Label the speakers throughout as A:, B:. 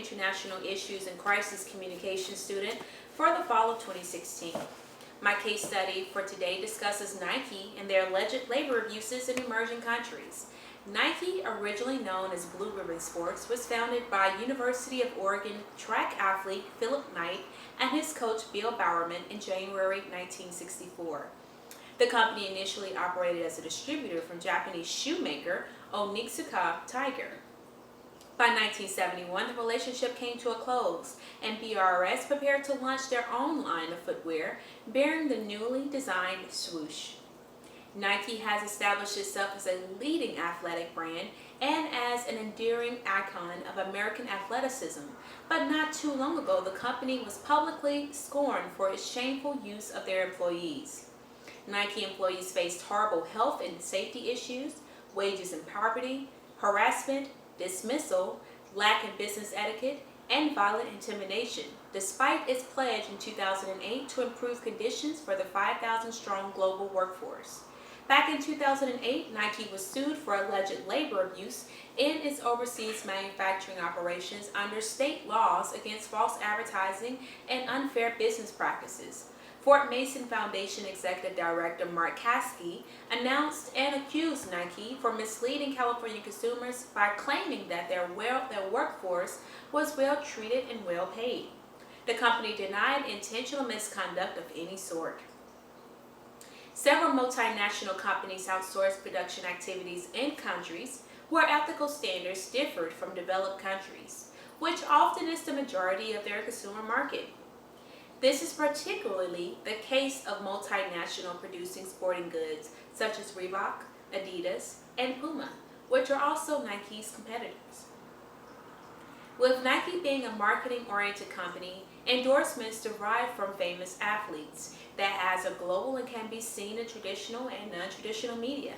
A: International Issues and Crisis Communication student for the fall of 2016. My case study for today discusses Nike and their alleged labor abuses in emerging countries. Nike, originally known as Blue Ribbon Sports, was founded by University of Oregon track athlete Philip Knight and his coach Bill Bowerman in January 1964. The company initially operated as a distributor from Japanese shoemaker Onitsuka Tiger. By 1971, the relationship came to a close, and BRS prepared to launch their own line of footwear bearing the newly designed swoosh. Nike has established itself as a leading athletic brand and as an enduring icon of American athleticism, but not too long ago the company was publicly scorned for its shameful use of their employees. Nike employees faced horrible health and safety issues, wages and poverty, harassment, dismissal, lack of business etiquette, and violent intimidation, despite its pledge in 2008 to improve conditions for the 5,000-strong global workforce. Back in 2008, Nike was sued for alleged labor abuse in its overseas manufacturing operations under state laws against false advertising and unfair business practices. Fort Mason Foundation Executive Director Mark Chasity announced and accused Nike for misleading California consumers by claiming that their workforce was well treated and well paid. The company denied intentional misconduct of any sort. Several multinational companies outsource production activities in countries where ethical standards differed from developed countries, which often is the majority of their consumer market. This is particularly the case of multinational producing sporting goods such as Reebok, Adidas, and Puma, which are also Nike's competitors. With Nike being a marketing-oriented company, endorsements derive from famous athletes that has a global and can be seen in traditional and non-traditional media.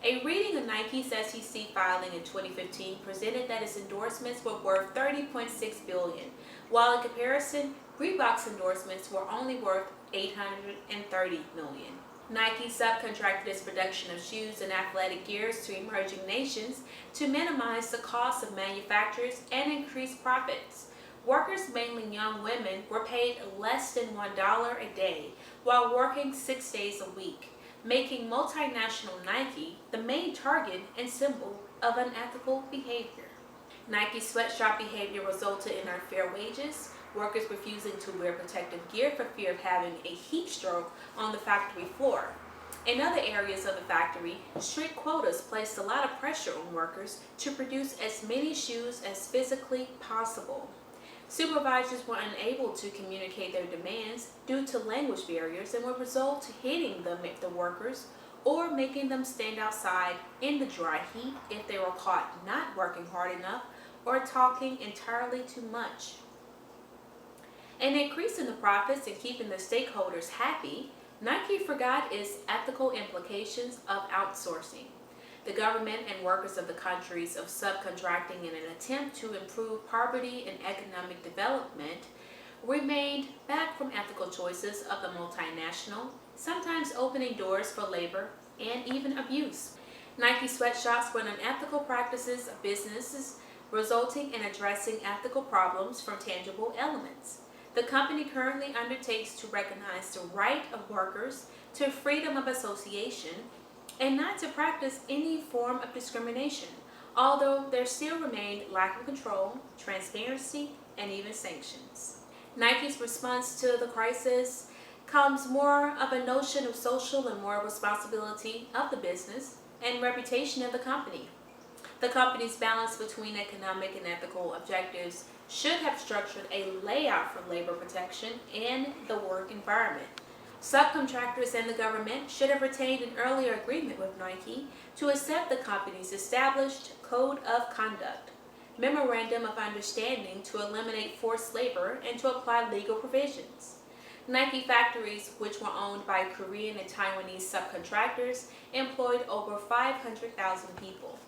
A: A reading of Nike's SEC filing in 2015 presented that its endorsements were worth $30.6 billion, while in comparison, Reebok's endorsements were only worth $830 million. Nike subcontracted its production of shoes and athletic gears to emerging nations to minimize the cost of manufacturers and increase profits. Workers, mainly young women, were paid less than $1 a day while working 6 days a week, making multinational Nike the main target and symbol of unethical behavior. Nike's sweatshop behavior resulted in unfair wages, workers refusing to wear protective gear for fear of having a heat stroke on the factory floor. In other areas of the factory, strict quotas placed a lot of pressure on workers to produce as many shoes as physically possible. Supervisors were unable to communicate their demands due to language barriers and would result to hitting the workers or making them stand outside in the dry heat if they were caught not working hard enough or talking entirely too much. In increasing the profits and keeping the stakeholders happy, Nike forgot its ethical implications of outsourcing. The government and workers of the countries of subcontracting in an attempt to improve poverty and economic development remained back from ethical choices of the multinational, sometimes opening doors for labor and even abuse. Nike sweatshops were unethical practices of businesses resulting in addressing ethical problems from tangible elements. The company currently undertakes to recognize the right of workers to freedom of association and not to practice any form of discrimination, although there still remained lack of control, transparency, and even sanctions. Nike's response to the crisis comes more of a notion of social and moral responsibility of the business and reputation of the company. The company's balance between economic and ethical objectives should have structured a layout for labor protection and the work environment. Subcontractors and the government should have retained an earlier agreement with Nike to accept the company's established Code of Conduct, Memorandum of Understanding to eliminate forced labor and to apply legal provisions. Nike factories, which were owned by Korean and Taiwanese subcontractors, employed over 500,000 people.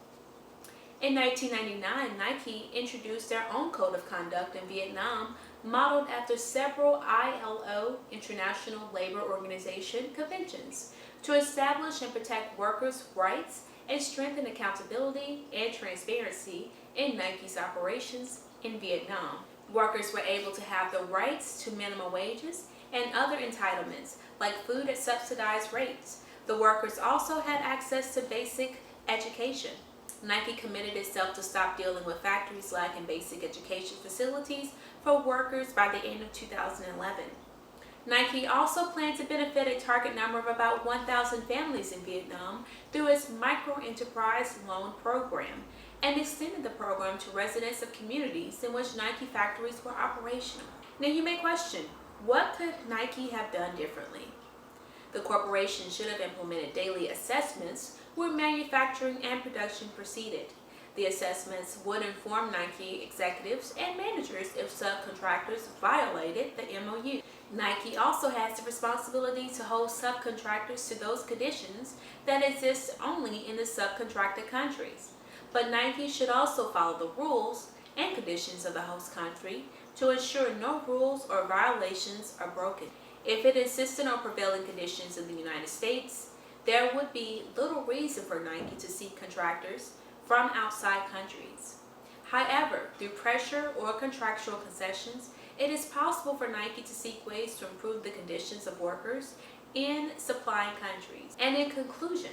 A: In 1999, Nike introduced their own code of conduct in Vietnam, modeled after several ILO, International Labor Organization, conventions, to establish and protect workers' rights and strengthen accountability and transparency in Nike's operations in Vietnam. Workers were able to have the rights to minimum wages and other entitlements like food at subsidized rates. The workers also had access to basic education. Nike committed itself to stop dealing with factories lacking basic education facilities for workers by the end of 2011. Nike also planned to benefit a target number of about 1,000 families in Vietnam through its micro-enterprise loan program and extended the program to residents of communities in which Nike factories were operational. Now you may question, what could Nike have done differently? The corporation should have implemented daily assessments where manufacturing and production proceeded. The assessments would inform Nike executives and managers if subcontractors violated the MOU. Nike also has the responsibility to hold subcontractors to those conditions that exist only in the subcontracted countries. But Nike should also follow the rules and conditions of the host country to ensure no rules or violations are broken. If it insisted on prevailing conditions in the United States, there would be little reason for Nike to seek contractors from outside countries. However, through pressure or contractual concessions, it is possible for Nike to seek ways to improve the conditions of workers in supplying countries. And in conclusion,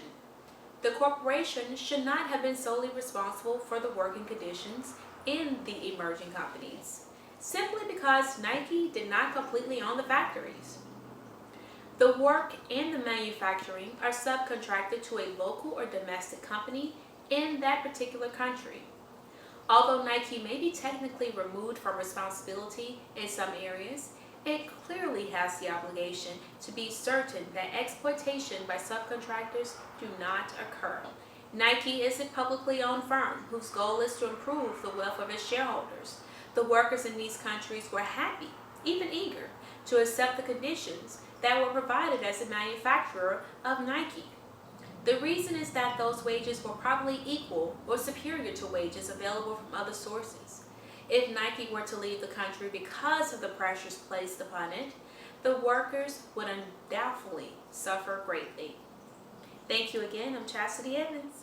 A: the corporation should not have been solely responsible for the working conditions in the emerging companies, simply because Nike did not completely own the factories. The work and the manufacturing are subcontracted to a local or domestic company in that particular country. Although Nike may be technically removed from responsibility in some areas, it clearly has the obligation to be certain that exploitation by subcontractors do not occur. Nike is a publicly owned firm whose goal is to improve the wealth of its shareholders. The workers in these countries were happy, even eager, to accept the conditions that were provided as a manufacturer of Nike. The reason is that those wages were probably equal or superior to wages available from other sources. If Nike were to leave the country because of the pressures placed upon it, the workers would undoubtedly suffer greatly. Thank you again. I'm Chasity Evans.